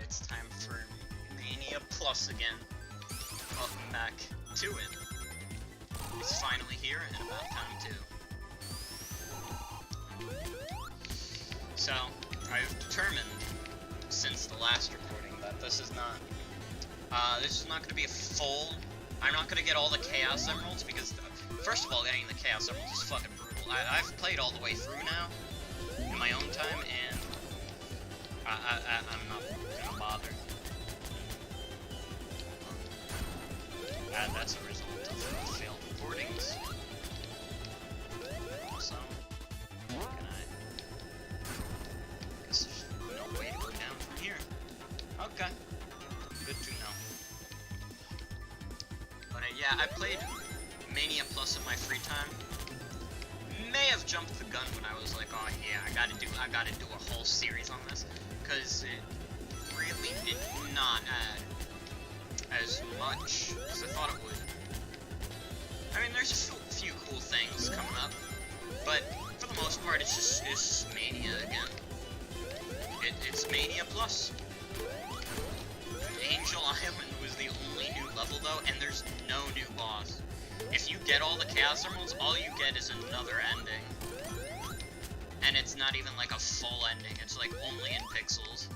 it's time for Mania Plus again. Welcome back to it. It's finally here, and about time too. So, I've determined, since the last recording, that this is not going to be a full... I'm not going to get all the Chaos Emeralds, because, first of all, getting the Chaos Emeralds is fucking brutal. I've played all the way through now, in my own time, and I'm not going to bother. That's a result of failed recordings. So, can I... guess there's no way to go down from here. Okay. Good to know. But yeah, I played Mania Plus in my free time. May have jumped the gun when I was like, oh yeah, I gotta do a whole series on this, because it really did not add as much as I thought it would. I mean, there's a few cool things coming up, but for the most part, it's just Mania again. It's Mania Plus. Angel Island was the only new level though, and there's no new boss. If you get all the Chaos Emeralds, all you get is another ending. And it's not even like a full ending, it's like only in pixels.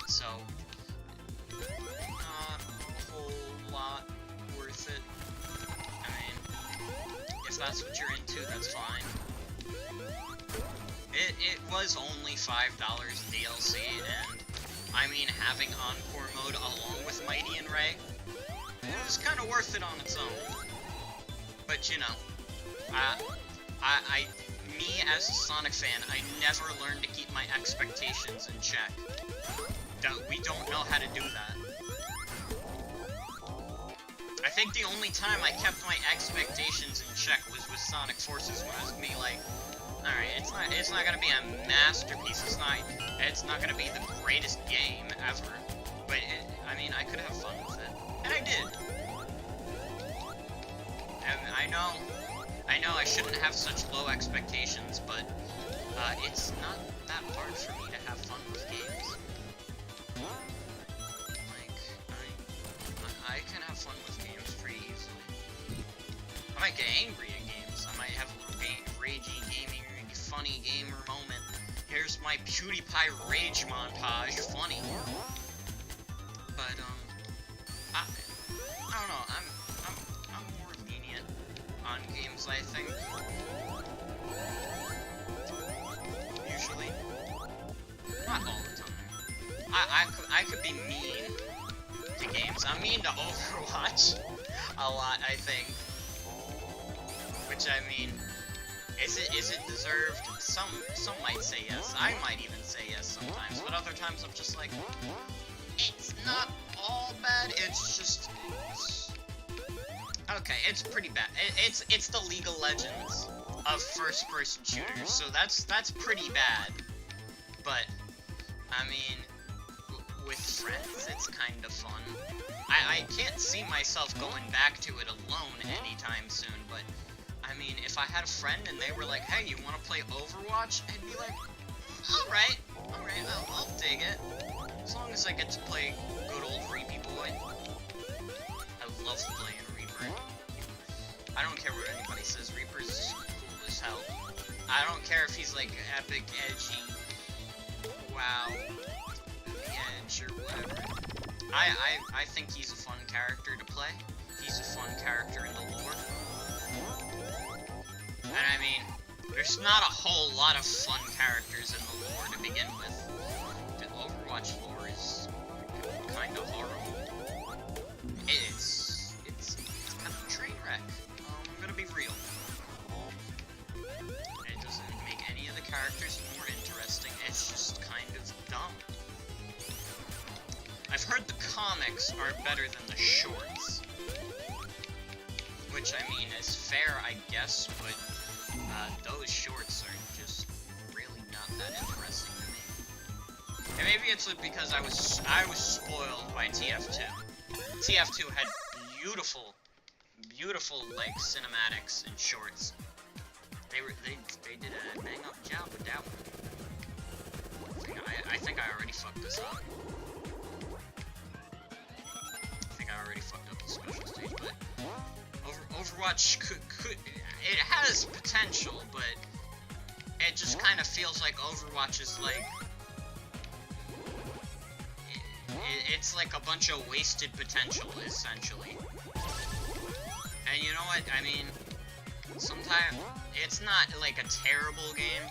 So, not a whole lot worth it. I mean, if that's what you're into, that's fine. It was only $5 DLC, and I mean, having Encore mode along with Mighty and Ray, it was kind of worth it on its own. But you know, me as a Sonic fan, I never learned to keep my expectations in check. We don't know how to do that. I think the only time I kept my expectations in check was with Sonic Forces, when I was gonna be like, alright, it's not gonna be a masterpiece, it's not gonna be the greatest game ever, but I mean, I could have fun with it, and I did. And I know I shouldn't have such low expectations, but it's not that hard for me to have fun with games. Like, I can have fun with games pretty easily. I might get angry at games, I might have a little ragey gaming, funny gamer moment. Here's my PewDiePie rage montage, funny. But, I don't know, I'm more lenient on games, I think. Usually. Not all the time. I could be mean to games. I'm mean to Overwatch a lot, I think. Which, I mean, is it deserved? Some might say yes. I might even say yes sometimes, but other times I'm just like, it's not all bad, it's okay, it's pretty bad. It's the League of Legends of first-person shooters, so that's pretty bad. But I mean, with friends, it's kind of fun. I can't see myself going back to it alone anytime soon, but I mean, if I had a friend and they were like, hey, you want to play Overwatch? I'd be like, alright, I'll dig it. As long as I get to play good old Reapy Boy. I love playing Reaper. I don't care what anybody says, Reaper's cool as hell. I don't care if he's like epic, edgy, wow, the edge, or whatever. I think he's a fun character to play. He's a fun character in the lore. And I mean, there's not a whole lot of fun characters in the lore to begin with. The Overwatch lore is kind of horrible. It's kind of a train wreck. I'm gonna be real. And it doesn't make any of the characters more interesting. It's just kind of dumb. I've heard the comics are better than the shorts. Which, I mean, is fair, I guess, but those shorts are just really not that interesting to me. And maybe it's because I was spoiled by TF2. TF2 had beautiful like cinematics and shorts. They did a bang up job with that one. I think I already fucked this up. special stage, but Overwatch could it has potential, but it just kind of feels like Overwatch is like it's like a bunch of wasted potential, essentially. And you know what? I mean, sometimes it's not like a terrible game.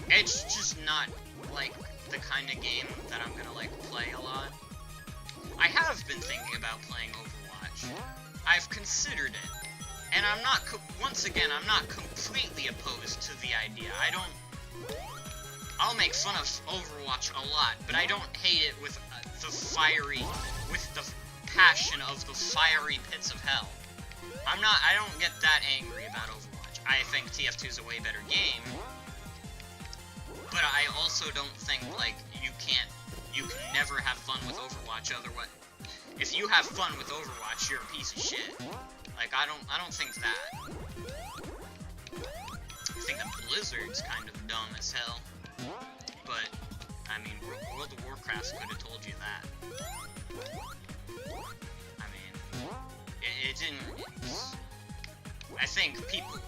It's just not like the kind of game that I'm gonna like play a lot. I have been thinking about playing Overwatch. I've considered it. And I'm not, once again, I'm not completely opposed to the idea. I'll make fun of Overwatch a lot, but I don't hate it with with the passion of the fiery pits of hell. I don't get that angry about Overwatch. I think TF2 is a way better game, but I also don't think, like, you can never have fun with Overwatch. Otherwise, if you have fun with Overwatch, you're a piece of shit. Like, I don't think that. I think that Blizzard's kind of dumb as hell. But, I mean, World of Warcraft could have told you that. I mean, it didn't... I think people,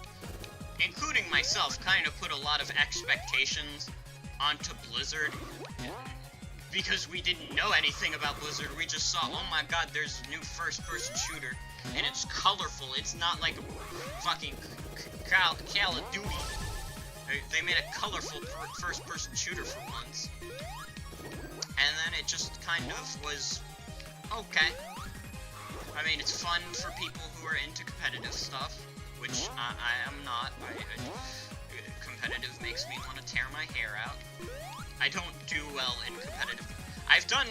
including myself, kind of put a lot of expectations onto Blizzard. Because we didn't know anything about Blizzard, we just saw, oh my god, there's a new first-person shooter, and it's colorful. It's not like a fucking Call of Duty. They made a colorful first-person shooter for once. And then it just kind of was okay. I mean, it's fun for people who are into competitive stuff, which I am not. Competitive makes me want to tear my hair out. I don't do well in competitive. I've done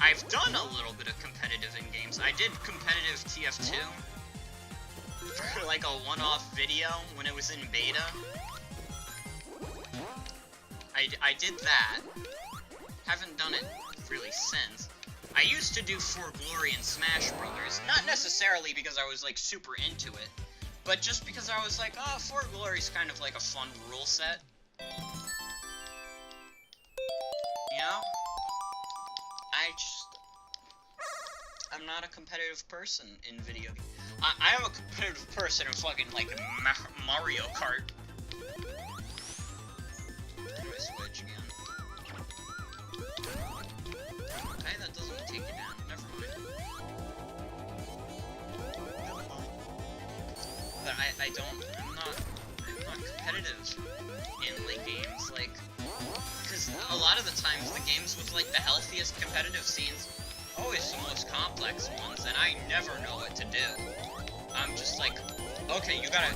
a little bit of competitive in games. I did competitive TF2 for like a one-off video when it was in beta. I did that. Haven't done it really since. I used to do For Glory and Smash Brothers, not necessarily because I was like super into it, but just because I was like, oh, For Glory's kind of like a fun rule set. You know? I'm not a competitive person in video games. I am a competitive person in fucking, like, Mario Kart. How do I switch again? Okay, that doesn't take it down. Never mind. But I'm not competitive in, like, games, like, because a lot of the times the games with, like, the healthiest competitive scenes always the most complex ones, and I never know what to do. I'm just like, okay, you gotta,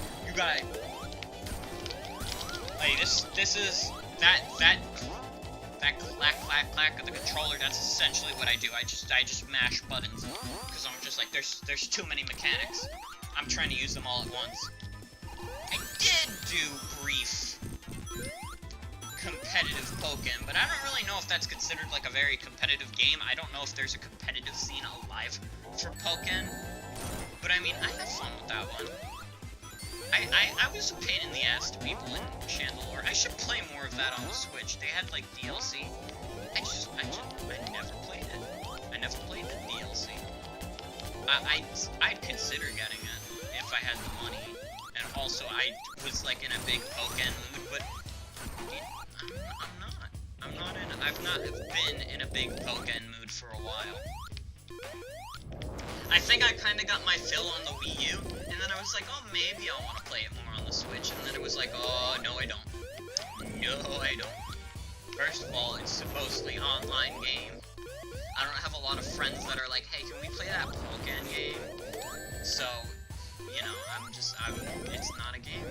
like, this is, that clack of the controller, that's essentially what I do. I just mash buttons, because I'm just like, there's too many mechanics. I'm trying to use them all at once. I did do brief competitive Pokken, but I don't really know if that's considered like a very competitive game. I don't know if there's a competitive scene alive for Pokken, but I mean, I had fun with that one. I was a pain in the ass to people in Chandelure. I should play more of that on the Switch. They had like DLC. I never played it. I never played the DLC. I'd consider getting it if I had the money, and also I was like in a big Pokken mood, but I've not been in a big Pokken mood for a while. I think I kind of got my fill on the Wii U, and then I was like, oh, maybe I want to play it more on the Switch, and then it was like, oh, no, I don't. No, I don't. First of all, it's supposedly an online game. I don't have a lot of friends that are like, hey, can we play that Pokken game? So, you know, it's not a game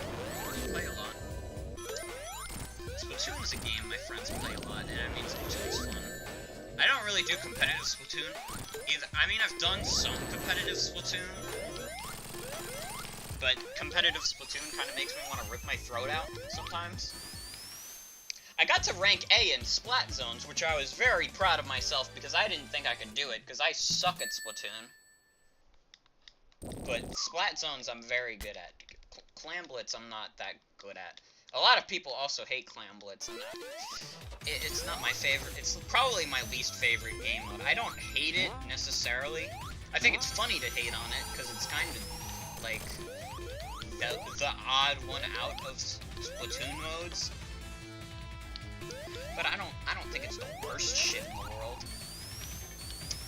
I play a lot. Splatoon is a game my friends play a lot, and I mean, Splatoon's fun. I don't really do competitive Splatoon either. I mean, I've done some competitive Splatoon, but competitive Splatoon kind of makes me want to rip my throat out sometimes. I got to rank A in Splat Zones, which I was very proud of myself because I didn't think I could do it, because I suck at Splatoon. But Splat Zones I'm very good at. Clam Blitz I'm not that good at. A lot of people also hate Clam Blitz, and it's not my favorite. It's probably my least favorite game mode. I don't hate it, necessarily, I think it's funny to hate on it, because it's kind of, like, the odd one out of Splatoon modes. But I don't think it's the worst shit in the world.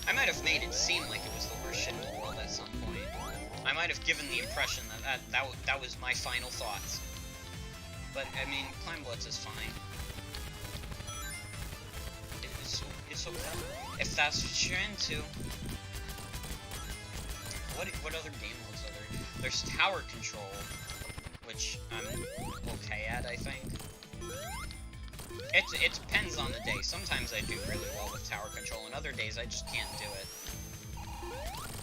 I might have made it seem like it was the worst shit in the world at some point. I might have given the impression that was my final thoughts. But, I mean, Climb Blitz is fine. It's okay. If that's what you're into. What other game modes are there? There's Tower Control, which I'm okay at, I think. It depends on the day. Sometimes I do really well with Tower Control, and other days I just can't do it.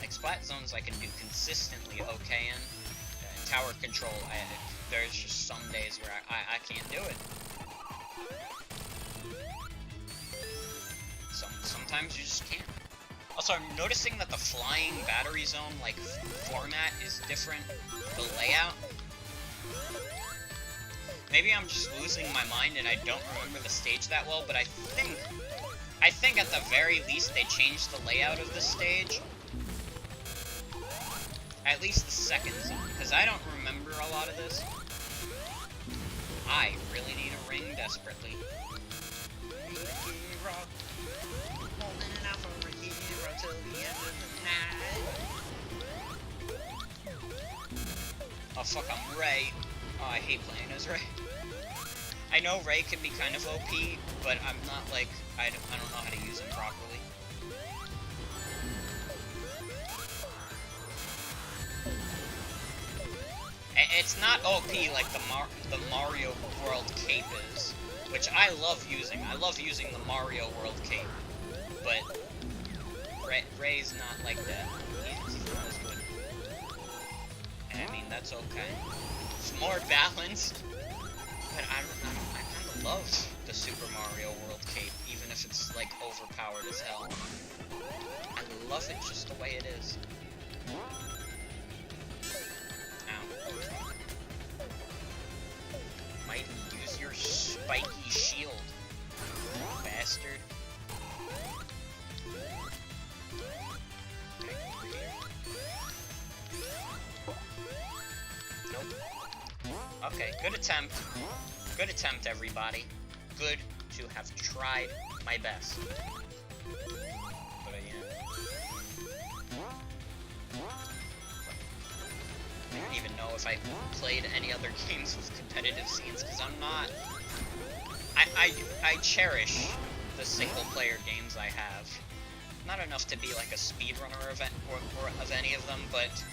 Like, Splat Zones I can do consistently okay in. Tower Control, there's just some days where I can't do it. Sometimes you just can't. Also, I'm noticing that the flying battery zone, like, format is different. The layout. Maybe I'm just losing my mind and I don't remember the stage that well, but I think at the very least they changed the layout of the stage. At least the second zone, because I don't remember a lot of this. I really need a ring desperately. Till the end of the night. Oh fuck, I'm Ray. Oh, I hate playing as Ray. I know Ray can be kind of OP, but I'm not like, I don't know how to use him properly. It's not OP like the Mario World cape is, which I love using. I love using the Mario World cape, but Ray's not like that. He's not as good. And I mean, that's okay. It's more balanced. But I kind of love the Super Mario World cape, even if it's, like, overpowered as hell. I love it just the way it is. Ow. Might use your spiky shield, bastard. Okay, good attempt. Good attempt, everybody. Good to have tried my best. But I don't even know if I played any other games with competitive scenes, because I'm not... I cherish the single-player games I have. Not enough to be like a speedrunner or of any of them, but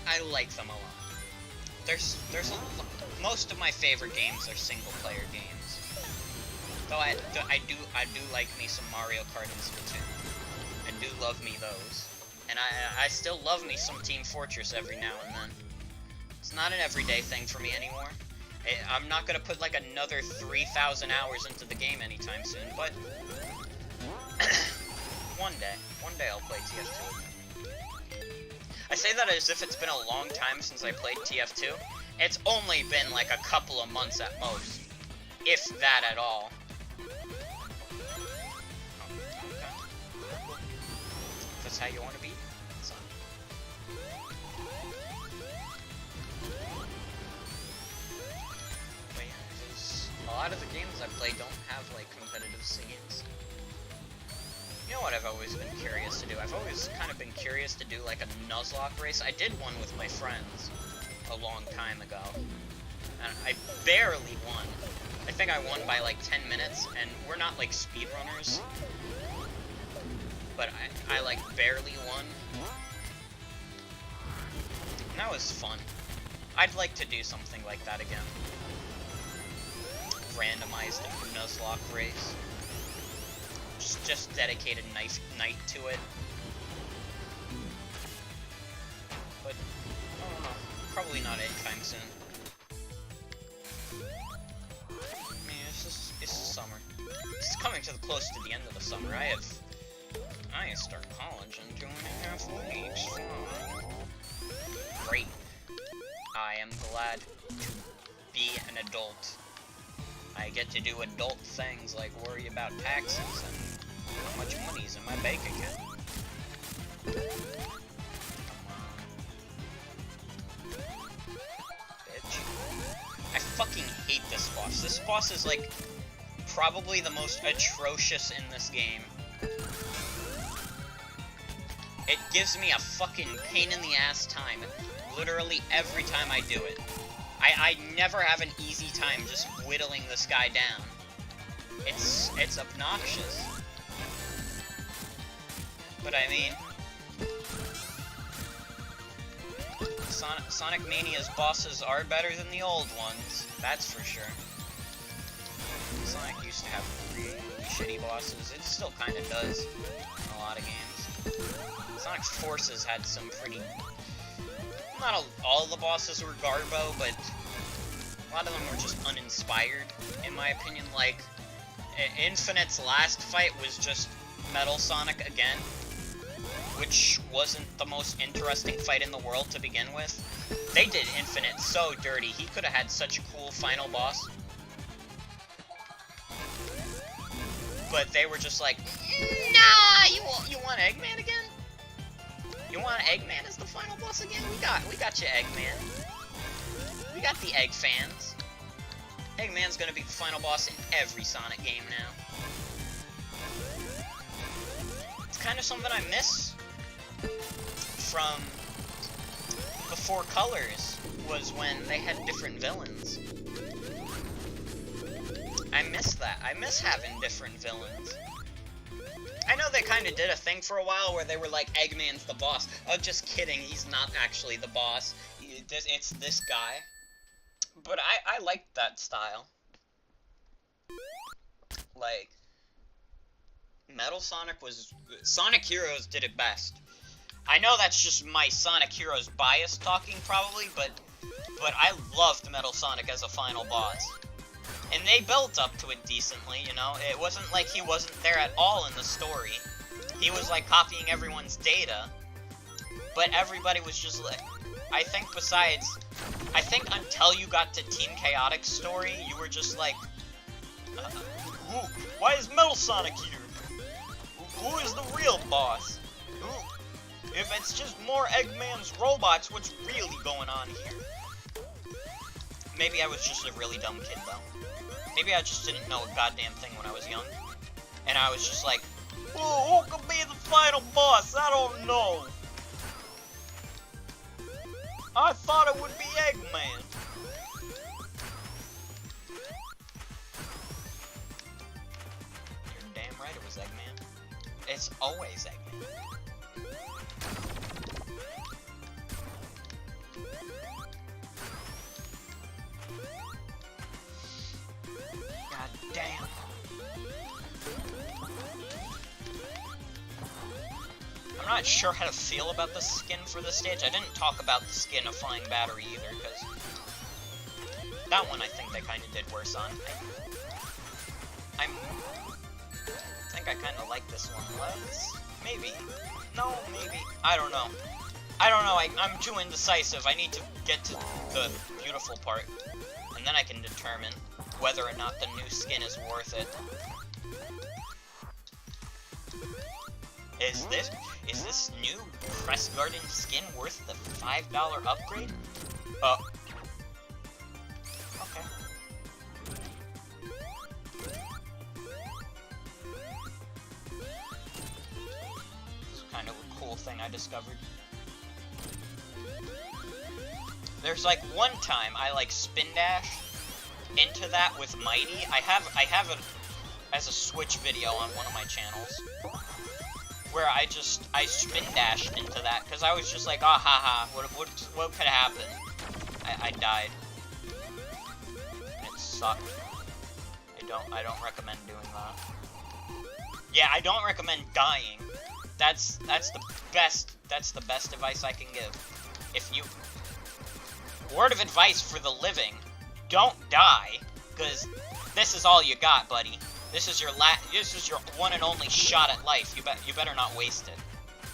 I like them a lot. Most of my favorite games are single-player games. Though I do like me some Mario Kart and Splatoon. I do love me those. And I still love me some Team Fortress every now and then. It's not an everyday thing for me anymore. I'm not gonna put like another 3,000 hours into the game anytime soon, but one day I'll play TF2 again. I say that as if it's been a long time since I played TF2. It's only been like a couple of months at most, if that at all. If that's how you want to be, son. But yeah, a lot of the games I play don't have like competitive scenes. You know what I've always been curious to do? I've always kind of been curious to do like a Nuzlocke race. I did one with my friends a long time ago, and I barely won. I think I won by like 10 minutes, and we're not like speedrunners, but I like barely won. And that was fun. I'd like to do something like that again. Randomized Nuzlocke race. Just dedicate a night to it. But I don't know. Probably not anytime soon. I mean, it's summer. It's coming close to the end of the summer. I start college in 2.5 weeks. Great. I am glad to be an adult. I get to do adult things like worry about taxes and how much money's in my bank account. Bitch. I fucking hate this boss. This boss is, like, probably the most atrocious in this game. It gives me a fucking pain in the ass time, literally every time I do it. I never have an easy time just whittling this guy down. It's obnoxious. But I mean, Sonic Mania's bosses are better than the old ones, that's for sure. Sonic used to have really shitty bosses. It still kind of does in a lot of games. Sonic Forces had some pretty... Not all the bosses were garbo, but a lot of them were just uninspired, in my opinion. Like, Infinite's last fight was just Metal Sonic again, which wasn't the most interesting fight in the world to begin with. They did Infinite so dirty. He could have had such a cool final boss. But they were just like, nah, you want Eggman again? You want Eggman as the final boss again? We got you, Eggman. We got the Egg fans. Eggman's gonna be the final boss in every Sonic game now. It's kind of something I miss from before Colors, was when they had different villains. I miss that. I miss having different villains. I know they kind of did a thing for a while where they were like, Eggman's the boss. Oh, just kidding, he's not actually the boss. It's this guy. But I liked that style. Like, Metal Sonic was... Sonic Heroes did it best. I know that's just my Sonic Heroes bias talking, probably, but I loved Metal Sonic as a final boss. And they built up to it decently, you know? It wasn't like he wasn't there at all in the story. He was, like, copying everyone's data. But everybody was just, like... I think until you got to Team Chaotic's story, you were just like... why is Metal Sonic here? Who is the real boss? If it's just more Eggman's robots, what's really going on here? Maybe I was just a really dumb kid, though. Maybe I just didn't know a goddamn thing when I was young. And I was just like, who could be the final boss? I don't know. I thought it would be Eggman. You're damn right it was Eggman. It's always Eggman. God damn. I'm not sure how to feel about the skin for this stage. I didn't talk about the skin of Flying Battery either, because that one I think they kind of did worse on. I think I kind of like this one less. Maybe. No, maybe. I don't know. I'm too indecisive. I need to get to the beautiful part, and then I can determine whether or not the new skin is worth it. Is this new Press Garden skin worth the $5 upgrade? Okay. This is kind of a cool thing I discovered. There's like one time I like spin dash into that with Mighty. I have it as a Switch video on one of my channels, where I spin dashed into that, because I was just like, ah, ha, ha, what could happen? I died. And it sucked. I don't recommend doing that. Yeah, I don't recommend dying. That's the best advice I can give. Word of advice for the living, don't die, because this is all you got, buddy. This is your one and only shot at life. You better not waste it.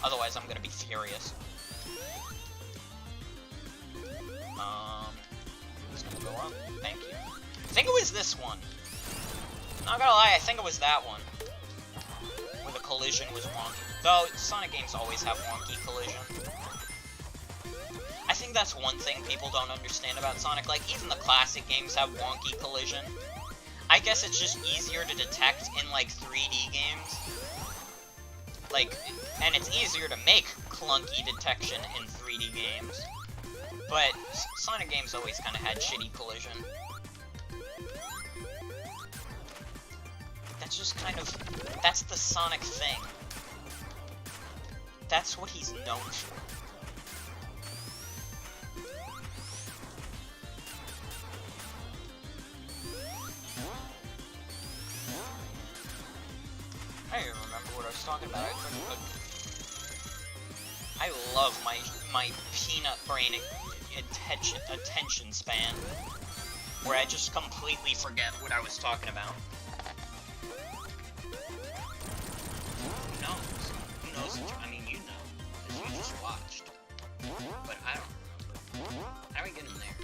Otherwise, I'm gonna be furious. It's gonna go up. Thank you. I think it was this one. Not gonna lie, I think it was that one. where the collision was wonky. Though, Sonic games always have wonky collision. I think that's one thing people don't understand about Sonic. Like, even the classic games have wonky collision. I guess it's just easier to detect in, like, 3D games. Like, and it's easier to make clunky detection in 3D games. But Sonic games always kind of had shitty collision. That's just kind of... That's the Sonic thing. That's what he's known for. I don't even remember what I was talking about. I love my peanut brain attention span, where I just completely forget what I was talking about. Who knows? Who knows? I mean, you know, because you just watched. But I don't. How do we get in there?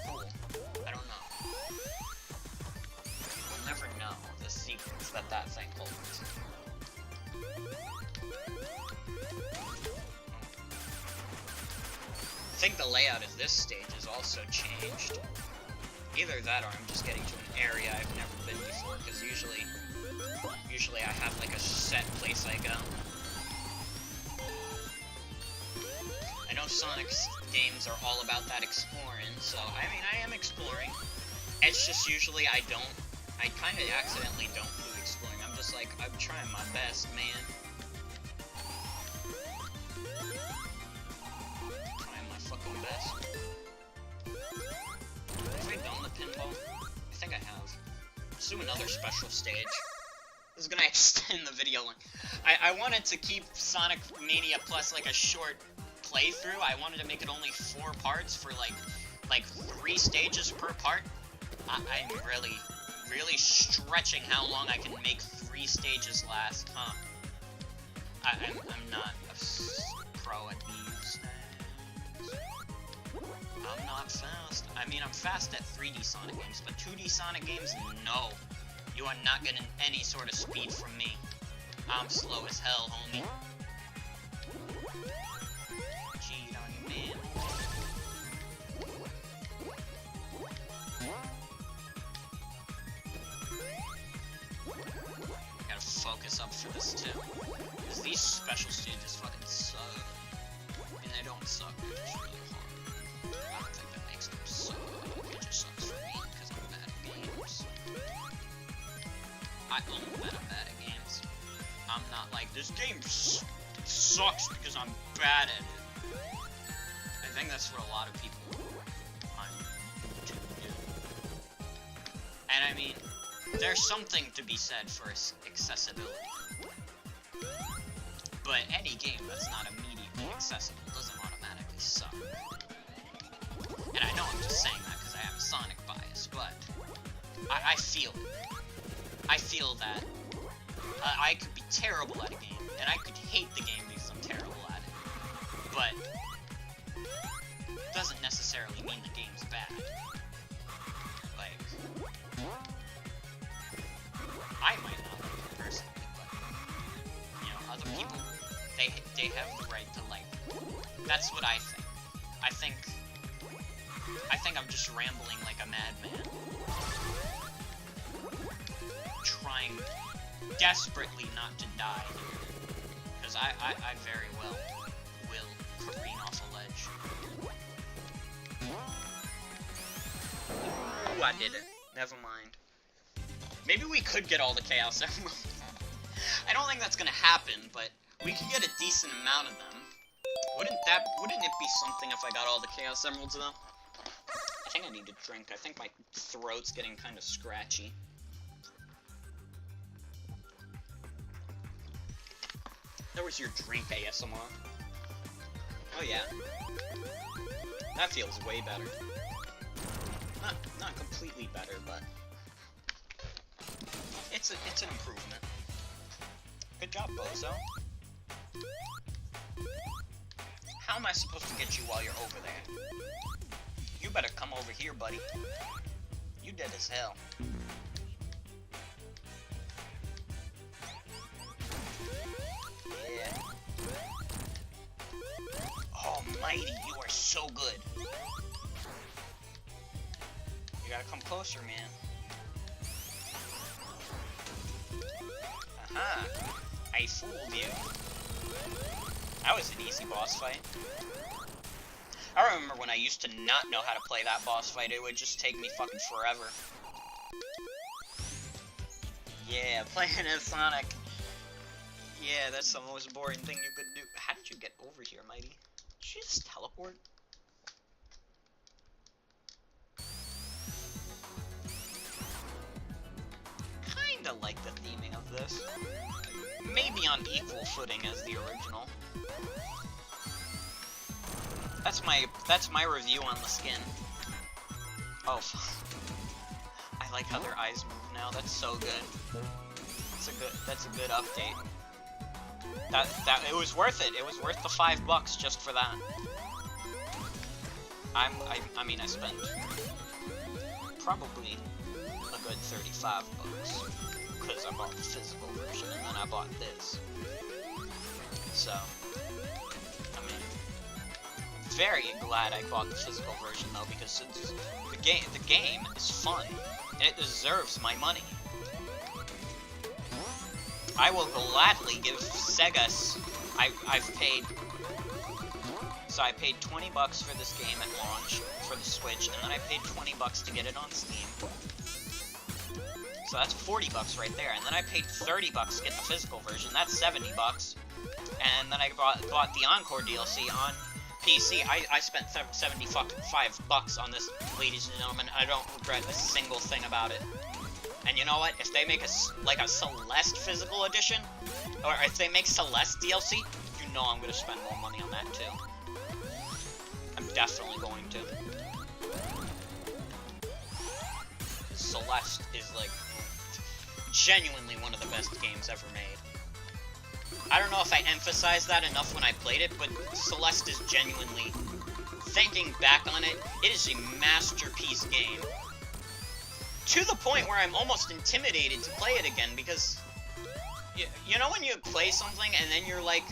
Cool. I don't know. We'll never know the secrets that thing holds. I think the layout of this stage is also changed. Either that or I'm just getting to an area I've never been before, because usually I have like a set place I go. I know Sonic's games are all about that exploring, so I mean I am exploring. It's just usually I kind of accidentally don't do exploring. I'm just like, I'm trying my best, man. Fucking best. Have I done the pinball? I think I have. Let's do another special stage. This is gonna extend the video. I wanted to keep Sonic Mania Plus like a short playthrough. I wanted to make it only 4 parts for like 3 stages per part. I'm really stretching how long I can make 3 stages last, huh? I'm not a pro at these. I'm not fast. I mean, I'm fast at 3D Sonic games, but 2D Sonic games, no. You are not getting any sort of speed from me. I'm slow as hell, homie. Cheat on you, man. Gotta focus up for this, too. Because these special stages fucking suck. I mean, they don't suck, they're just really hard. I don't think that makes them suck. It just sucks for me because I'm bad at games. I own that I'm bad at games. I'm not like, this game sucks because I'm bad at it. I think that's what a lot of people on YouTube do. And I mean, there's something to be said for accessibility. But any game that's not immediately accessible doesn't automatically suck. And I know I'm just saying that because I have a Sonic bias, but I feel it. I feel that I could be terrible at a game, and I could hate the game because I'm terrible at it. But it doesn't necessarily mean the game's bad. Like, I might not like it personally, but, you know, other people, they have the right to like it. That's what I think. I think I'm just rambling like a madman. Trying desperately not to die. Because I very well will careen off a ledge. Ooh, I did it. Never mind. Maybe we could get all the Chaos Emeralds. I don't think that's gonna happen, but we could get a decent amount of them. Wouldn't it be something if I got all the Chaos Emeralds, though? I think I need to drink. I think my throat's getting kind of scratchy. There was your drink ASMR. Oh yeah. That feels way better. Not completely better, but it's an improvement. Good job, Bozo. How am I supposed to get you while you're over there? You better come over here, buddy. You dead as hell. Mighty, you are so good. You gotta come closer, man. Aha! I fooled you. That was an easy boss fight. I remember when I used to not know how to play that boss fight, it would just take me fucking forever. Yeah, playing as Sonic. Yeah, that's the most boring thing you could do. How did you get over here, Mighty? Did you just teleport? Kinda like the theming of this. Maybe on equal footing as the original. That's my review on the skin. Oh, I like how their eyes move now. That's so good. That's a good update. It was worth it. It was worth the $5 just for that. I mean, I spent probably a good $35 because I bought the physical version and then I bought this. So, I mean, very glad I bought the physical version though, because the game is fun and it deserves my money. I will gladly give Sega. I've paid. So I paid $20 for this game at launch for the Switch, and then I paid $20 to get it on Steam. So that's $40 right there, and then I paid $30 to get the physical version. That's $70, and then I bought the Encore DLC on PC. I spent $75 on this, ladies and gentlemen. I don't regret a single thing about it. And you know what? If they make a Celeste physical edition, or if they make Celeste DLC, you know I'm gonna spend more money on that too. I'm definitely going to. Celeste is like genuinely one of the best games ever made. I don't know if I emphasized that enough when I played it, but Celeste is genuinely, thinking back on it, it is a masterpiece game. To the point where I'm almost intimidated to play it again, because, you know when you play something and then you're like,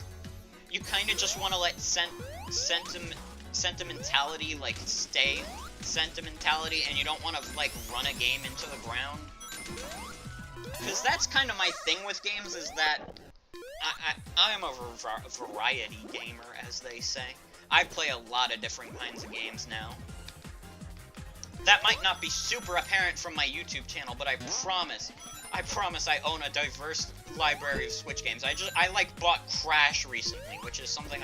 you kind of just want to let sentimentality, like, stay sentimentality, and you don't want to, like, run a game into the ground? Because that's kind of my thing with games, is that I'm a variety gamer, as they say. I play a lot of different kinds of games now. That might not be super apparent from my YouTube channel, but I promise I own a diverse library of Switch games. I like bought Crash recently, which is something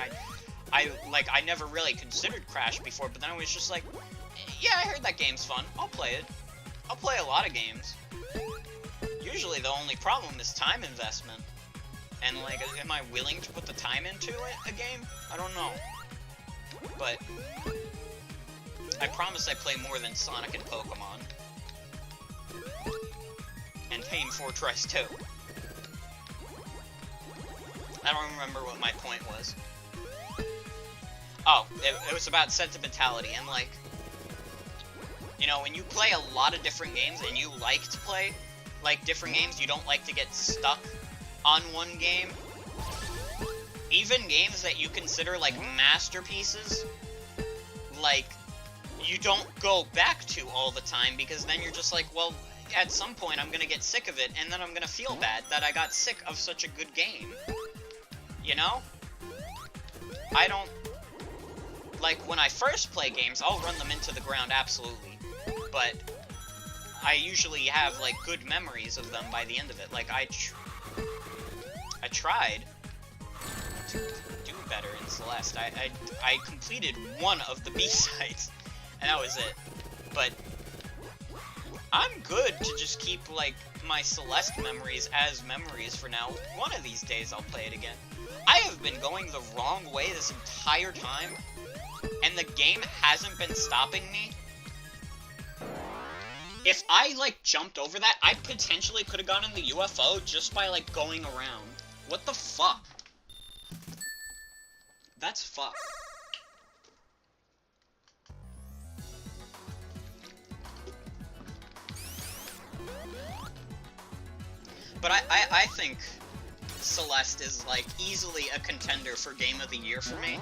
I never really considered Crash before, but then I was just like, yeah, I heard that game's fun. I'll play it. I'll play a lot of games. Usually the only problem is time investment. And like, am I willing to put the time into a game? I don't know. But I promise I play more than Sonic and Pokemon. And Team Fortress 2. I don't remember what my point was. Oh, it was about sentimentality, and like, you know, when you play a lot of different games and you like to play, like, different games, you don't like to get stuck on one game. Even games that you consider, like, masterpieces, like, you don't go back to all the time, because then you're just like, well, at some point I'm gonna get sick of it, and then I'm gonna feel bad that I got sick of such a good game. You know? I don't... Like, when I first play games, I'll run them into the ground, absolutely. But I usually have, like, good memories of them by the end of it. Like, I tried to do better in Celeste. I completed one of the B-sides, and that was it. But I'm good to just keep, like, my Celeste memories as memories for now. One of these days I'll play it again. I have been going the wrong way this entire time, and the game hasn't been stopping me. If I, like, jumped over that, I potentially could have gotten the UFO just by, like, going around. What the fuck? That's fucked. But I think Celeste is, like, easily a contender for Game of the Year for me.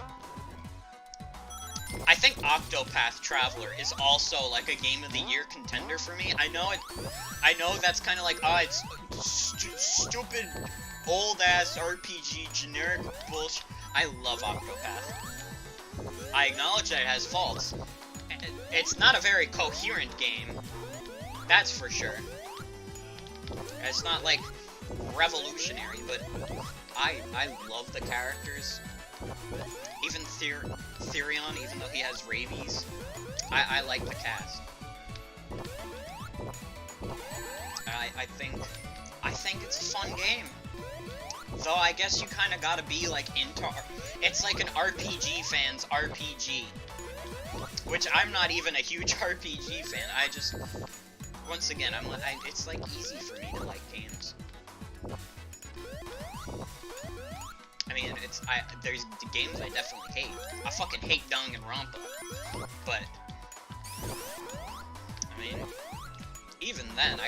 I think Octopath Traveler is also like a Game of the Year contender for me. I know that's kind of like, oh, it's stupid old ass RPG generic bullshit. I love Octopath. I acknowledge that it has faults. It's not a very coherent game. That's for sure. It's not like revolutionary, but I love the characters. Even Therion, even though he has rabies, I like the cast. I think it's a fun game. Though I guess you kind of gotta be like into. It's like an RPG fan's RPG, which I'm not even a huge RPG fan. I just, once again, it's like easy for me to like games. I mean, there's games I definitely hate. I fucking hate Danganronpa, but I mean, even then,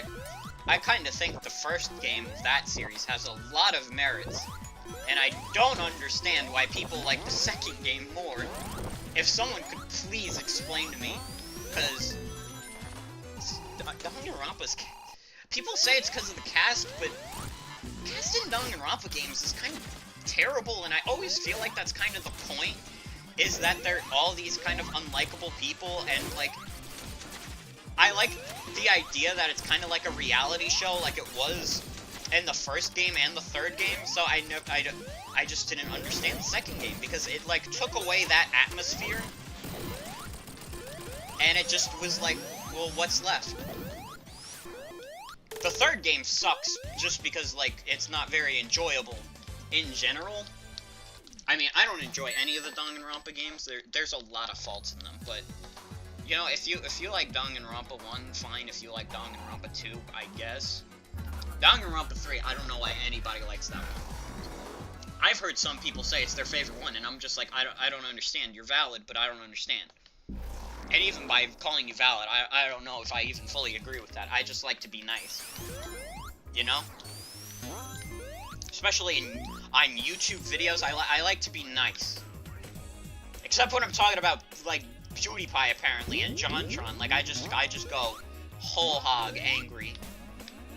I kind of think the first game of that series has a lot of merits, and I don't understand why people like the second game more. If someone could please explain to me, because Danganronpa's... People say it's because of the cast, but the cast in Danganronpa games is kind of terrible, and I always feel like that's kind of the point, is that they're all these kind of unlikable people, and like, I like the idea that it's kind of like a reality show, like it was in the first game and the third game, so I just didn't understand the second game, because it like took away that atmosphere, and it just was like, well, what's left? The third game sucks, just because like, it's not very enjoyable in general. I mean, I don't enjoy any of the Danganronpa games. There's a lot of faults in them, but you know, if you like Danganronpa 1, fine. If you like Danganronpa 2, I guess. Danganronpa 3, I don't know why anybody likes that one. I've heard some people say it's their favorite one, and I'm just like, I don't understand. You're valid, but I don't understand. And even by calling you valid, I don't know if I even fully agree with that. I just like to be nice. You know? Especially on YouTube videos, I like to be nice. Except when I'm talking about, like, PewDiePie, apparently, and JonTron. Like, I just go whole hog angry.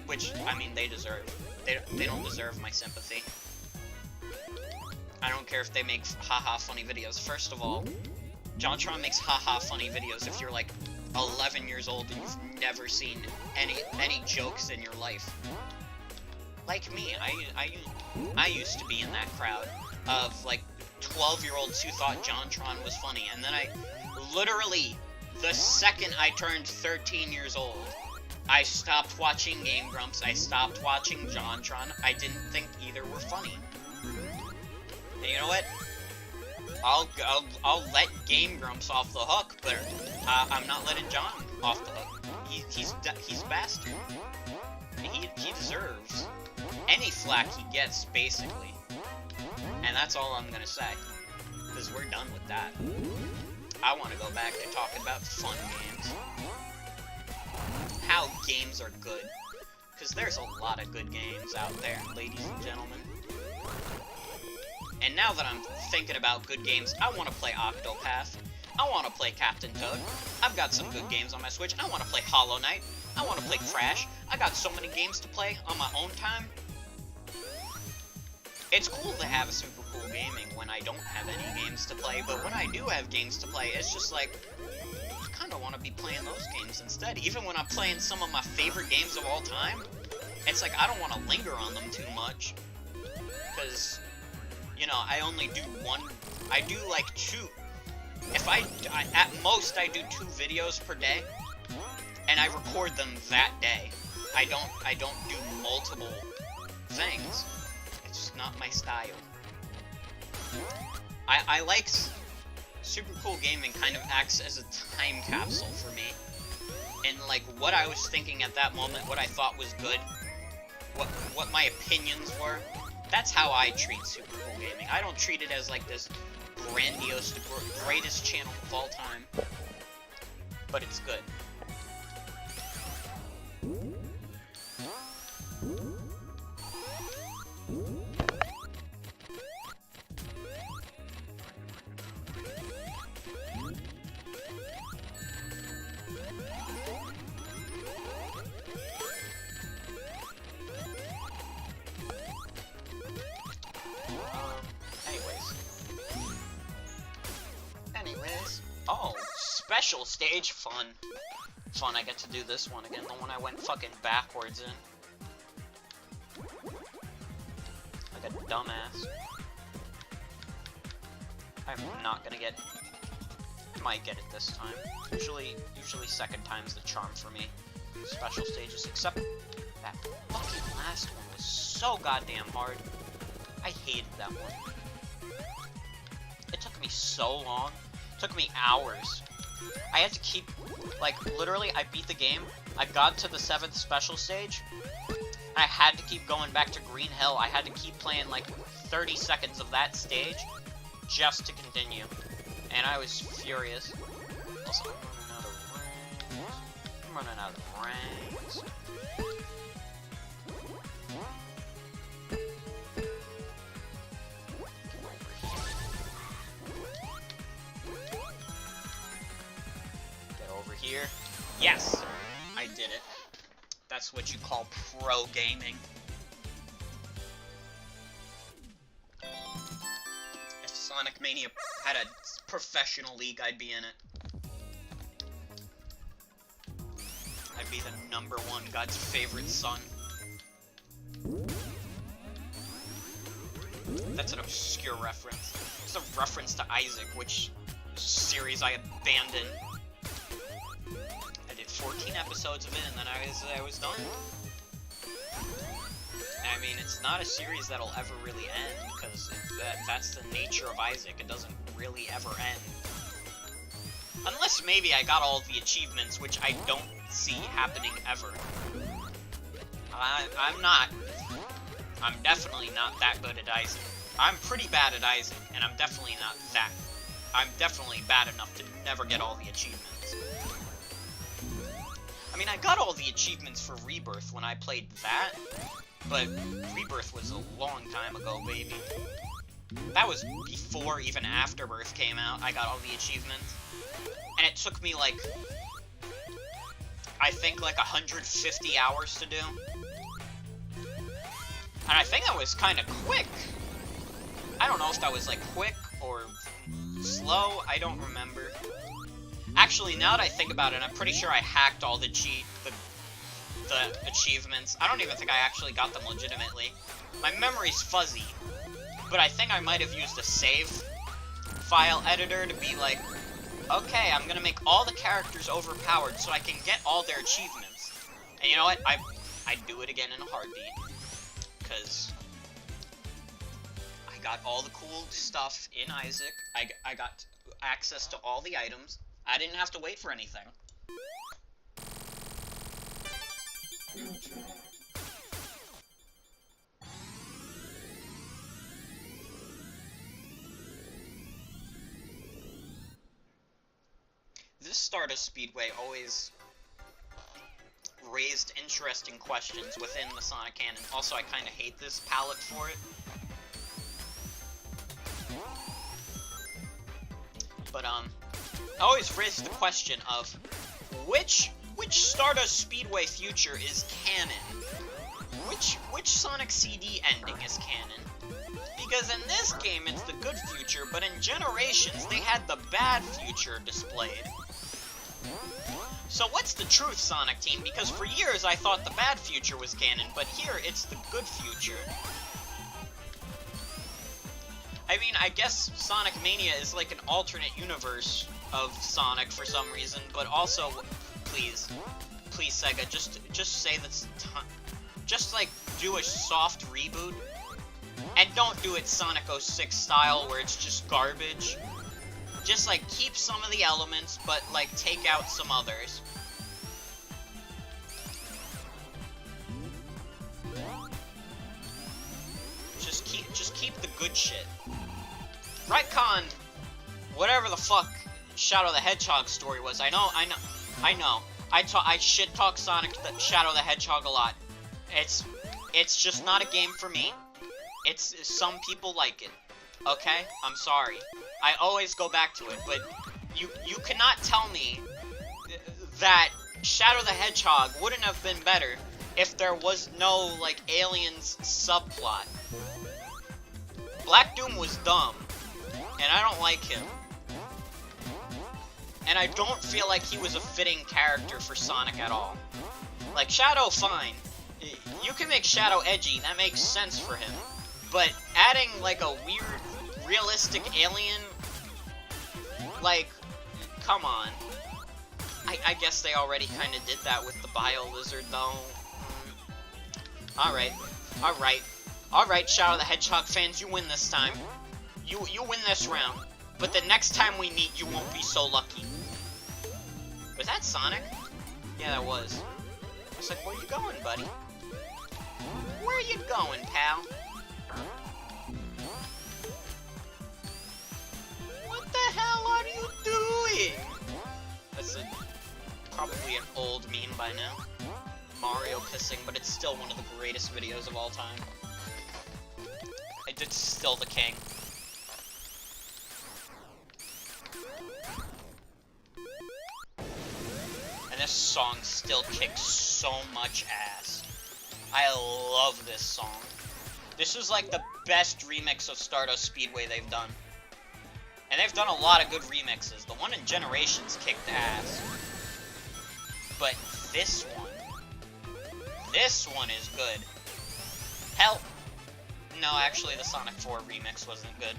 Which, I mean, they deserve. They don't deserve my sympathy. I don't care if they make haha funny videos. First of all, JonTron makes haha funny videos if you're, like, 11 years old and you've never seen any jokes in your life. Like me, I used to be in that crowd of, like, 12-year-olds who thought JonTron was funny, and then literally, the second I turned 13 years old, I stopped watching Game Grumps, I stopped watching JonTron, I didn't think either were funny. And you know what? I'll let Game Grumps off the hook, but I'm not letting John off the hook. He's a bastard. He deserves any flack he gets, basically. And that's all I'm gonna say, because we're done with that. I want to go back to talking about fun games. How games are good. Because there's a lot of good games out there, ladies and gentlemen. And now that I'm thinking about good games, I want to play Octopath. I want to play Captain Toad. I've got some good games on my Switch. I want to play Hollow Knight. I want to play Crash. I got so many games to play on my own time. It's cool to have a super cool gaming when I don't have any games to play, but when I do have games to play, it's just like, I kind of want to be playing those games instead. Even when I'm playing some of my favorite games of all time, it's like, I don't want to linger on them too much, because, you know, I only do one, I do like two. If at most, I do 2 videos per day, and I record them that day. I don't do multiple things. It's just not my style. I like super cool gaming kind of acts as a time capsule for me. And like what I was thinking at that moment, what I thought was good, what my opinions were, that's how I treat super cool gaming. I don't treat it as like this grandiose, the greatest channel of all time, but it's good. special stage, fun. Fun, I get to do this one again, the one I went fucking backwards in. Like a dumbass. I'm not gonna get... might get it this time. Usually second time's the charm for me. Special stages, except that fucking last one was so goddamn hard. I hated that one. It took me so long. It took me hours. I had to keep, like, literally, I beat the game. I got to the 7th special stage. I had to keep going back to Green Hill. I had to keep playing, like, 30 seconds of that stage just to continue. And I was furious. Also, I'm running out of ranks. Get over here. Yes! I did it. That's what you call pro gaming. If Sonic Mania had a professional league, I'd be in it. I'd be the #1 God's favorite son. That's an obscure reference. It's a reference to Isaac, which series I abandoned. I did 14 episodes of it, and then I was done. I mean, it's not a series that'll ever really end, because that's the nature of Isaac. It doesn't really ever end. Unless maybe I got all the achievements, which I don't see happening ever. I'm definitely not that good at Isaac. I'm pretty bad at Isaac, and I'm definitely not that. I'm definitely bad enough to never get all the achievements. I mean, I got all the achievements for Rebirth when I played that, but Rebirth was a long time ago, baby. That was before even Afterbirth came out. I got all the achievements. And it took me, like, I think, like, 150 hours to do. And I think that was kind of quick. I don't know if that was, like, quick or slow. I don't remember. Actually, now that I think about it, I'm pretty sure I hacked all the achievements. I don't even think I actually got them legitimately. My memory's fuzzy. But I think I might have used a save file editor to be like, okay, I'm gonna make all the characters overpowered so I can get all their achievements. And you know what? I'd do it again in a heartbeat. Because I got all the cool stuff in Isaac. I got access to all the items. I didn't have to wait for anything. This Stardust Speedway always raised interesting questions within the Sonic canon. Also, I kind of hate this palette for it. But, it always raised the question of which Stardust Speedway future is canon? Which Sonic CD ending is canon? Because in this game, it's the good future, but in Generations, they had the bad future displayed. So what's the truth, Sonic Team? Because for years, I thought the bad future was canon, but here, it's the good future. I mean, I guess Sonic Mania is like an alternate universe of Sonic for some reason, but also, please Sega, just say that's just like do a soft reboot, and don't do it Sonic 06 style where it's just garbage. Just like keep some of the elements, but like take out some others. Just keep the good shit. Retcon whatever the fuck Shadow the Hedgehog story was. I know. I shit talk Sonic Shadow the Hedgehog a lot. It's just not a game for me. It's some people like it. Okay? I'm sorry. I always go back to it, but you cannot tell me that Shadow the Hedgehog wouldn't have been better if there was no, like, aliens subplot. Black Doom was dumb, and I don't like him. And I don't feel like he was a fitting character for Sonic at all. Like, Shadow, fine. You can make Shadow edgy, that makes sense for him. But adding, like, a weird, realistic alien... Like, come on. I guess they already kind of did that with the Bio Lizard, though. Alright. Alright, Shadow the Hedgehog fans, you win this time. You win this round. But the next time we meet, you won't be so lucky. Was that Sonic? Yeah, that was. I was like, where you going, buddy? Where you going, pal? What the hell are you doing? That's probably an old meme by now. Mario kissing, but it's still one of the greatest videos of all time. It's still the king. And this song still kicks so much ass. I love this song. This is like the best remix of Stardust Speedway they've done. And they've done a lot of good remixes. The one in Generations kicked ass. But this one is good. Hell, no, actually the Sonic 4 remix wasn't good.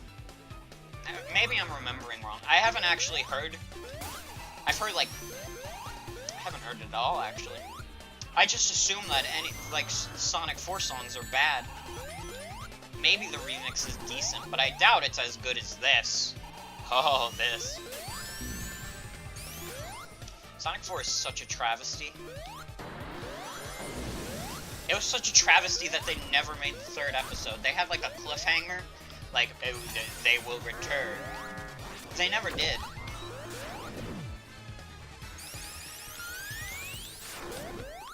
Maybe I'm remembering wrong. I haven't actually heard... I've heard, like... I haven't heard it at all, actually. I just assume that any, like, Sonic 4 songs are bad. Maybe the remix is decent, but I doubt it's as good as this. Oh, this. Sonic 4 is such a travesty. It was such a travesty that they never made the third episode. They had, like, a cliffhanger. Like, oh, they will return. They never did.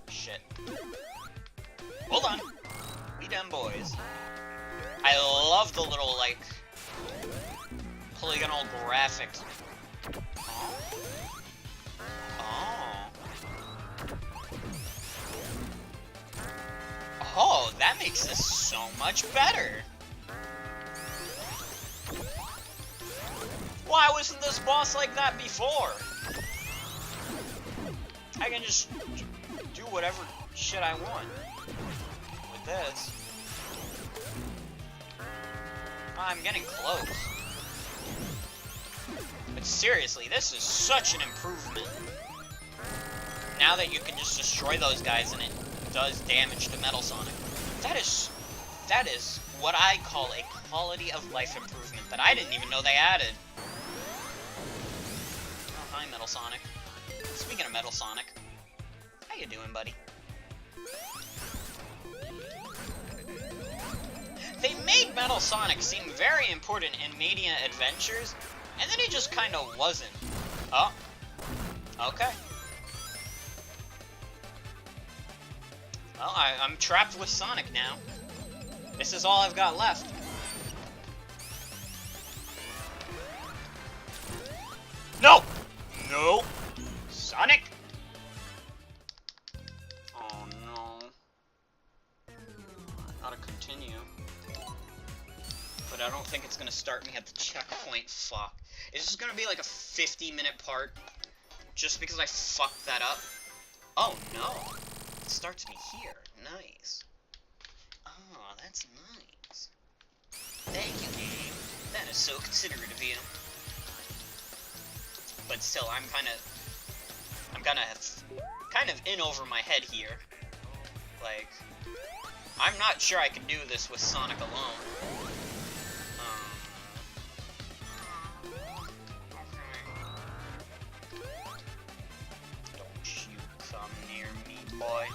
Shit. Hold on. We done, boys. I love the little, like, polygonal graphics. Oh. Oh, that makes this so much better. Why wasn't this boss like that before? I can just do whatever shit I want with this. I'm getting close. But seriously, this is such an improvement. Now that you can just destroy those guys and it does damage to Metal Sonic. That is what I call a quality of life improvement that I didn't even know they added. Oh, hi, Metal Sonic. Speaking of Metal Sonic, how you doing, buddy? They made Metal Sonic seem very important in Mania Adventures, and then he just kind of wasn't. Oh. Okay. Well, I'm trapped with Sonic now. This is all I've got left. No! No! Sonic! Oh no. I gotta continue. But I don't think it's gonna start me at the checkpoint. Fuck. Is this gonna be like a 50-minute part? Just because I fucked that up? Oh no. It starts me here. Nice. Oh, that's nice. Thank you, game. That is so considerate of you. But still, I'm kind of in over my head here. Like, I'm not sure I can do this with Sonic alone. Don't you come near me, boy.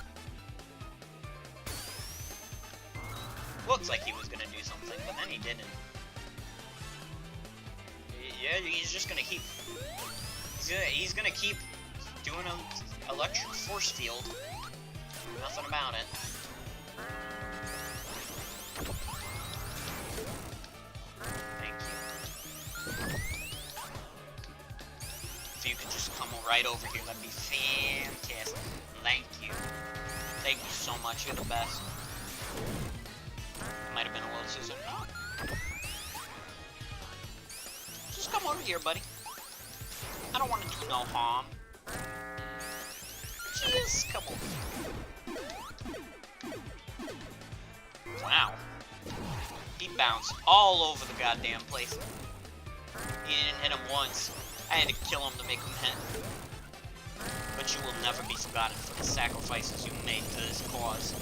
Looks like he was gonna do something, but then he didn't. Yeah, he's just gonna keep... He's gonna keep doing an electric force field. Nothing about it. Thank you. If you could just come right over here, that'd be fantastic. Thank you. Thank you so much, you're the best. Might have been a little too soon. Just come over here, buddy. I don't want to do no harm. Just come on. Wow. He bounced all over the goddamn place. He didn't hit him once. I had to kill him to make him hit. But you will never be forgotten for the sacrifices you made to this cause.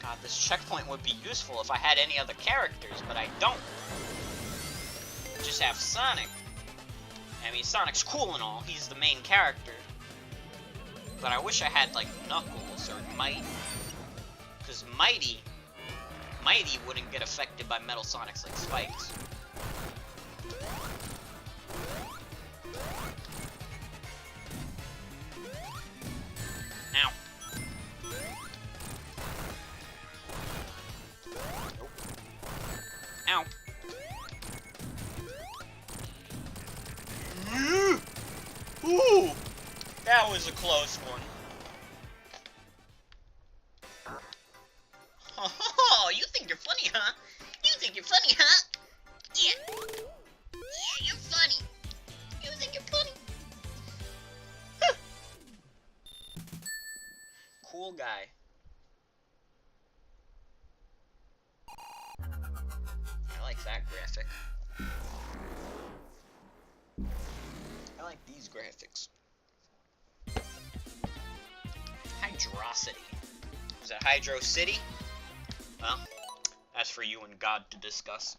God, this checkpoint would be useful if I had any other characters, but I don't. I just have Sonic. I mean, Sonic's cool and all. He's the main character. But I wish I had, like, Knuckles or Mighty. Because Mighty wouldn't get affected by Metal Sonic's, like, spikes. Ow. Nope. Ow. Ooh! That was a close one. Oh, you think you're funny, huh? You think you're funny, huh? Yeah. Yeah, you're funny. You think you're funny? Huh. Cool guy. I like that graphic. I like these graphics. Hydrocity. Is that Hydro City? Well, that's for you and God to discuss.